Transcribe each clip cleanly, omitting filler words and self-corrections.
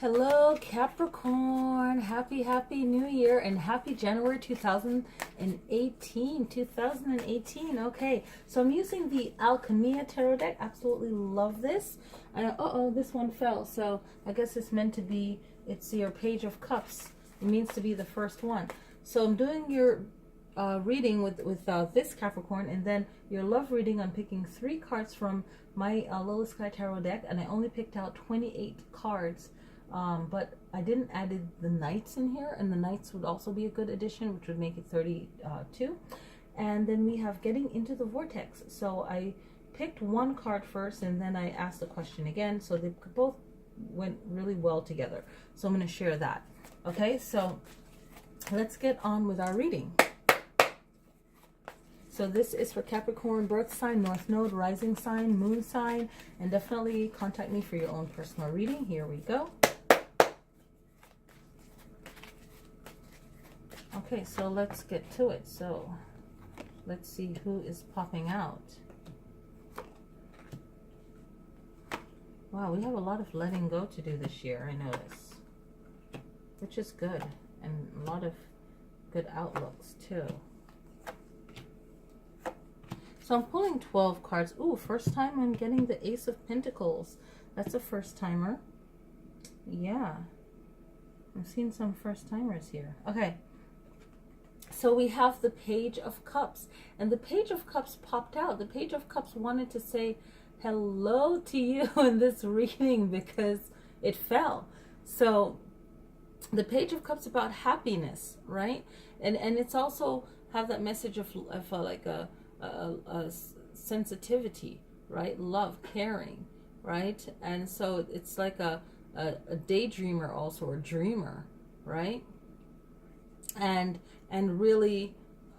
Hello, Capricorn. Happy New Year and happy January 2018. 2018. Okay, so I'm using the Alchemia tarot deck. Absolutely love this. And this one fell. So I guess it's meant to be, it's your Page of Cups. It means to be the first one. So I'm doing your reading with this Capricorn, and then your love reading. I'm picking 3 cards from my Lilly Sky Tarot deck, and I only picked out 28 cards. But I didn't add the Knights in here, and the Knights would also be a good addition, which would make it 32. And then we have Getting into the Vortex. So I picked 1 card first, and then I asked the question again. So they both went really well together. So I'm going to share that. Okay, so let's get on with our reading. So this is for Capricorn, birth sign, north node, rising sign, moon sign, and definitely contact me for your own personal reading. Here we go. Okay, so let's get to it. So let's see who is popping out. Wow, we have a lot of letting go to do this year, I notice, which is good, and a lot of good outlooks too. So I'm pulling 12 cards. Ooh, first time I'm getting the Ace of Pentacles. That's a first timer. Yeah, I'm seeing some first timers here. Okay. So we have the Page of Cups, and the Page of Cups popped out. The Page of Cups wanted to say hello to you in this reading because it fell. So the Page of Cups about happiness, right? And it's also have that message of like a sensitivity, right? Love, caring, right? And so it's like a daydreamer also, or dreamer, right? And really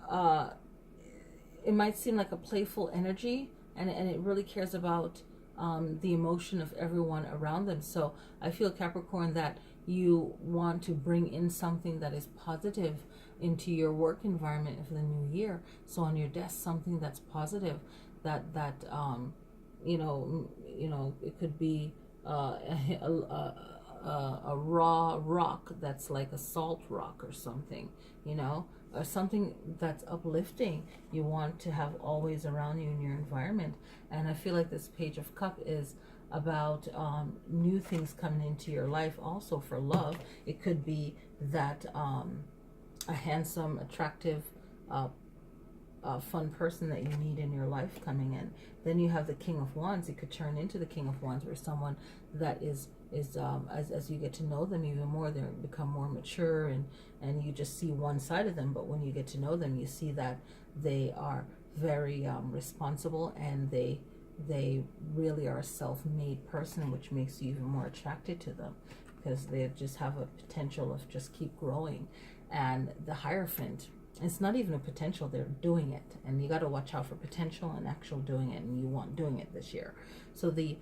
it might seem like a playful energy, and it really cares about the emotion of everyone around them. So I feel, Capricorn, that you want to bring in something that is positive into your work environment for the new year. So on your desk, something that's positive, that you know it could be a raw rock that's like a salt rock or something, or something that's uplifting you want to have always around you in your environment. And I feel like this Page of Cup is about new things coming into your life. Also for love, it could be that a handsome, attractive, fun person that you need in your life coming in. Then you have the King of Wands. It could turn into the King of Wands, where someone that is as you get to know them even more, they become more mature, and you just see one side of them. But when you get to know them, you see that they are very responsible, and they really are a self-made person, which makes you even more attracted to them, because they just have a potential of just keep growing. And the Hierophant, it's not even a potential, they're doing it. And you got to watch out for potential and actual doing it, and you want doing it this year. So the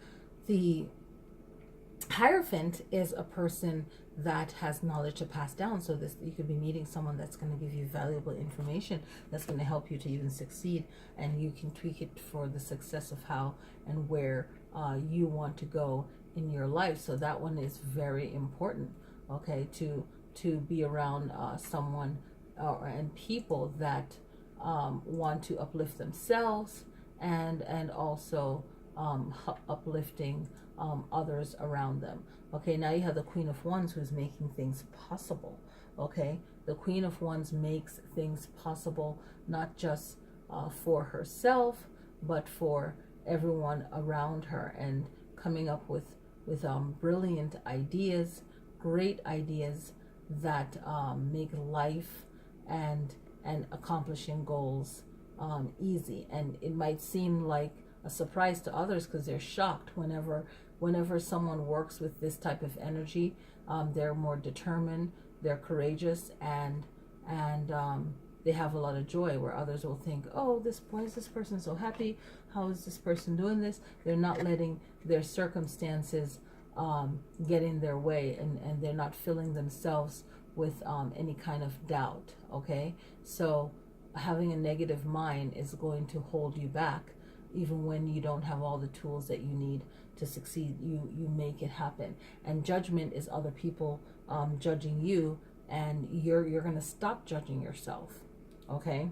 Hierophant is a person that has knowledge to pass down. So this, you could be meeting someone that's going to give you valuable information that's going to help you to even succeed, and you can tweak it for the success of how and where you want to go in your life. So that one is very important, okay, to be around someone and people that want to uplift themselves, and also uplifting others around them. Okay, now you have the Queen of Wands, who's making things possible. Okay, the Queen of Wands makes things possible, not just for herself, but for everyone around her, and coming up with brilliant ideas, great ideas that make life and accomplishing goals easy. And it might seem like a surprise to others, because they're shocked whenever someone works with this type of energy. They're more determined, they're courageous, and they have a lot of joy, where others will think, oh, why is this person so happy? How is this person doing this? They're not letting their circumstances get in their way, and they're not filling themselves with any kind of doubt. Okay, so having a negative mind is going to hold you back even when you don't have all the tools that you need to succeed. You make it happen. And judgment is other people judging you, and you're going to stop judging yourself. Okay?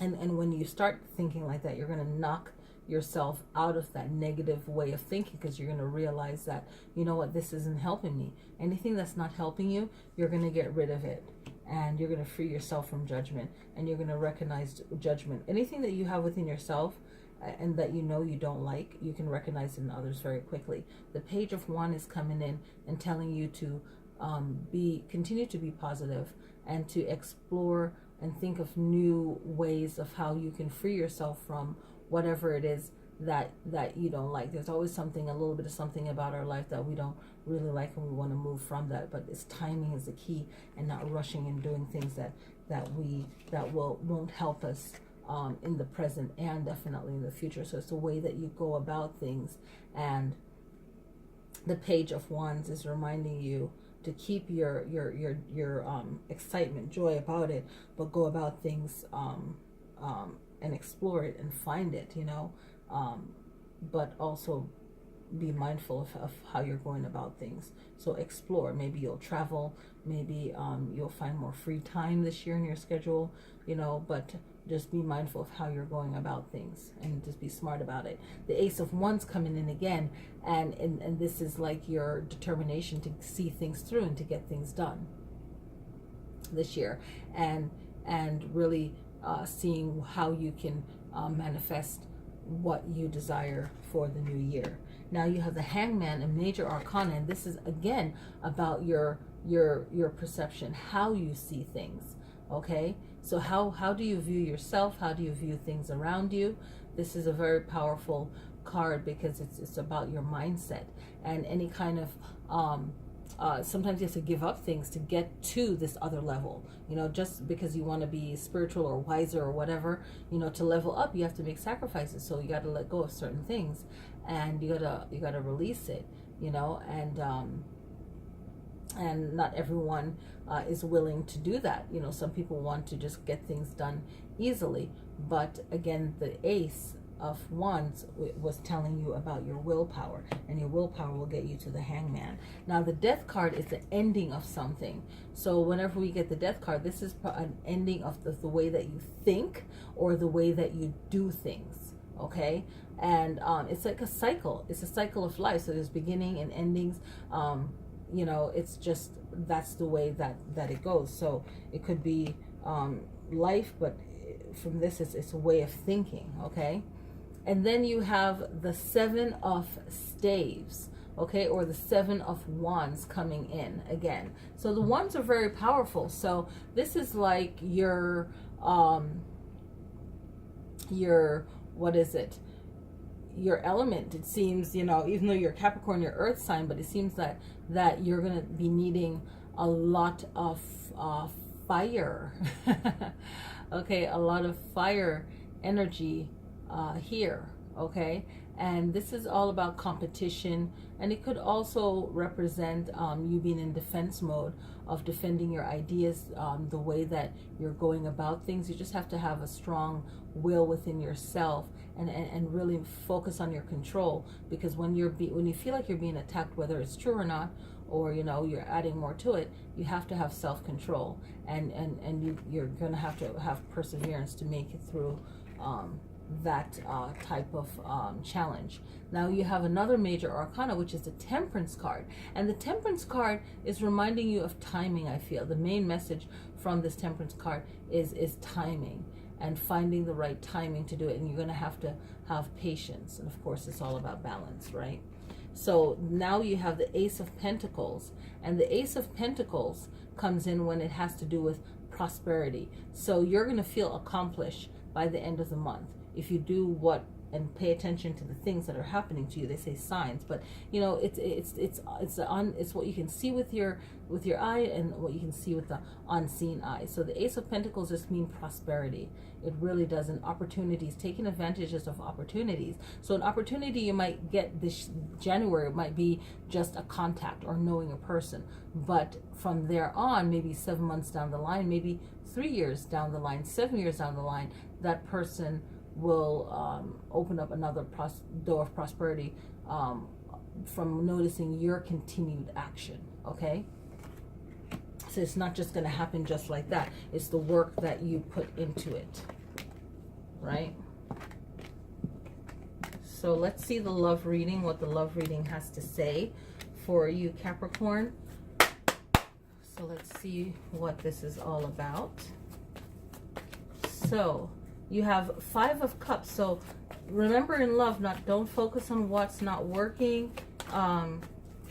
And when you start thinking like that, you're going to knock yourself out of that negative way of thinking, because you're going to realize that, you know what, this isn't helping me. Anything that's not helping you, you're going to get rid of it, and you're going to free yourself from judgment, and you're going to recognize judgment. Anything that you have within yourself and that you know you don't like, you can recognize it in others very quickly. The Page of Wands is coming in and telling you to continue to be positive, and to explore and think of new ways of how you can free yourself from whatever it is that you don't like. There's always something, a little bit of something about our life that we don't really like, and we want to move from that. But it's timing is the key, and not rushing and doing things that won't help us in the present and definitely in the future. So it's the way that you go about things. And the Page of Wands is reminding you to keep your excitement, joy about it, but go about things and explore it and find it, but also be mindful of how you're going about things. So explore. Maybe you'll travel, maybe you'll find more free time this year in your schedule, but just be mindful of how you're going about things, and just be smart about it. The Ace of Wands coming in again, and this is like your determination to see things through and to get things done this year, and really seeing how you can manifest what you desire for the new year. Now you have the Hangman, a major arcana, and this is again about your perception, how you see things. Okay, so how do you view yourself? How do you view things around you? This is a very powerful card, because it's about your mindset, and any kind of sometimes you have to give up things to get to this other level. Just because you want to be spiritual or wiser or whatever, to level up, you have to make sacrifices. So you got to let go of certain things, and you gotta release it. And not everyone is willing to do that. Some people want to just get things done easily. But again, the Ace of Wands was telling you about your willpower, and your willpower will get you to the Hangman. Now the Death card is the ending of something. So whenever we get the Death card, this is an ending of the way that you think, or the way that you do things. Okay, and it's like a cycle. It's a cycle of life. So there's beginning and endings. It's just, that's the way that it goes. So it could be life, but from this, it's a way of thinking. Okay. And then you have the Seven of Staves, okay, or the Seven of Wands coming in again. So the wands are very powerful. So this is like your what is it? Your element. It seems, even though you're Capricorn, your earth sign, but it seems that you're going to be needing a lot of fire. Okay, a lot of fire energy here. Okay, and this is all about competition, and it could also represent you being in defense mode, of defending your ideas, the way that you're going about things. You just have to have a strong will within yourself, and really focus on your control, because when you feel like you're being attacked, whether it's true or not, or you're adding more to it, you have to have self-control, and you're going to have perseverance to make it through that type of challenge. Now you have another major arcana, which is the Temperance card, and the Temperance card is reminding you of timing. I feel the main message from this Temperance card is timing, and finding the right timing to do it, and you're going to have patience, and of course it's all about balance, right? So now you have the Ace of Pentacles, and the Ace of Pentacles comes in when it has to do with prosperity. So you're going to feel accomplished by the end of the month if you do and pay attention to the things that are happening to you. They say signs, but it's what you can see with your eye, and what you can see with the unseen eye. So the Ace of Pentacles just means prosperity. It really does. And opportunities, taking advantages of opportunities. So an opportunity you might get this January might be just a contact or knowing a person, but from there on, maybe 7 months down the line, maybe 3 years down the line, 7 years down the line, that person will open up another door of prosperity from noticing your continued action, okay? So it's not just going to happen just like that. It's the work that you put into it, right? So let's see the love reading, what the love reading has to say for you, Capricorn. So let's see what this is all about. So you have 5 of Cups. So remember, in love, don't focus on what's not working.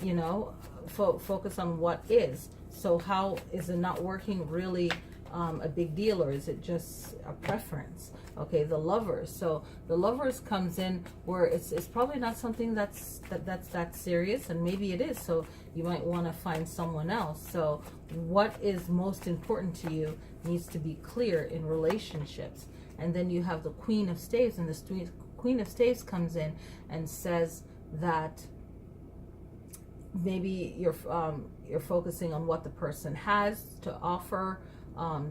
You know, focus on what is. So how is it not working really a big deal, or is it just a preference? Okay, the Lovers. So the Lovers comes in where it's probably not something that's that serious, and maybe it is. So you might want to find someone else. So what is most important to you needs to be clear in relationships. And then you have the Queen of Staves, and the Queen of Staves comes in and says that maybe you're focusing on what the person has to offer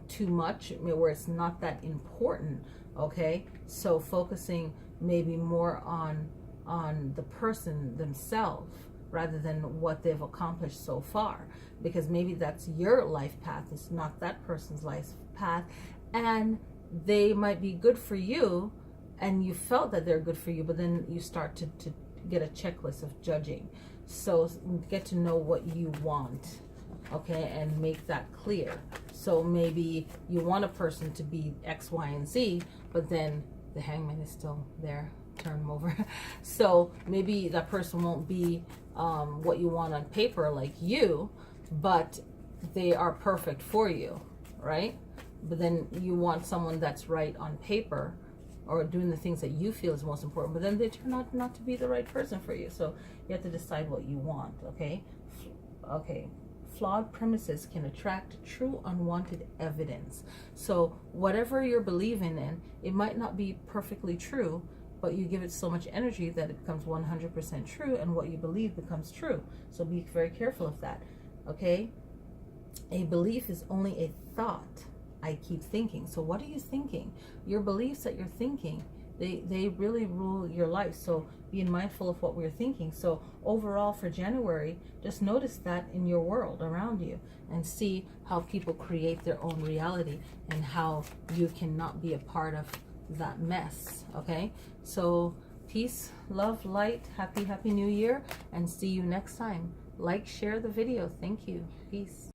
too much, where it's not that important. Okay, so focusing maybe more on the person themselves rather than what they've accomplished so far, because maybe that's your life path, it's not that person's life path, and they might be good for you and you felt that they're good for you, but then you start to get a checklist of judging. So get to know what you want, okay, and make that clear. So maybe you want a person to be X, Y, and Z, but then the Hangman is still there. Turn them over. So maybe that person won't be what you want on paper like you, but they are perfect for you, right? But then you want someone that's right on paper, or doing the things that you feel is most important, but then they turn out not to be the right person for you. So you have to decide what you want, okay? Okay. Flawed premises can attract true unwanted evidence. So whatever you're believing in, it might not be perfectly true, but you give it so much energy that it becomes 100% true, and what you believe becomes true. So be very careful of that, okay? A belief is only a thought. I keep thinking. So what are you thinking? Your beliefs that you're thinking, they really rule your life. So being mindful of what we're thinking. So overall for January, just notice that in your world around you, and see how people create their own reality and how you cannot be a part of that mess. Okay, so peace, love, light, happy new year, and see you next time. Like, share the video. Thank you. Peace.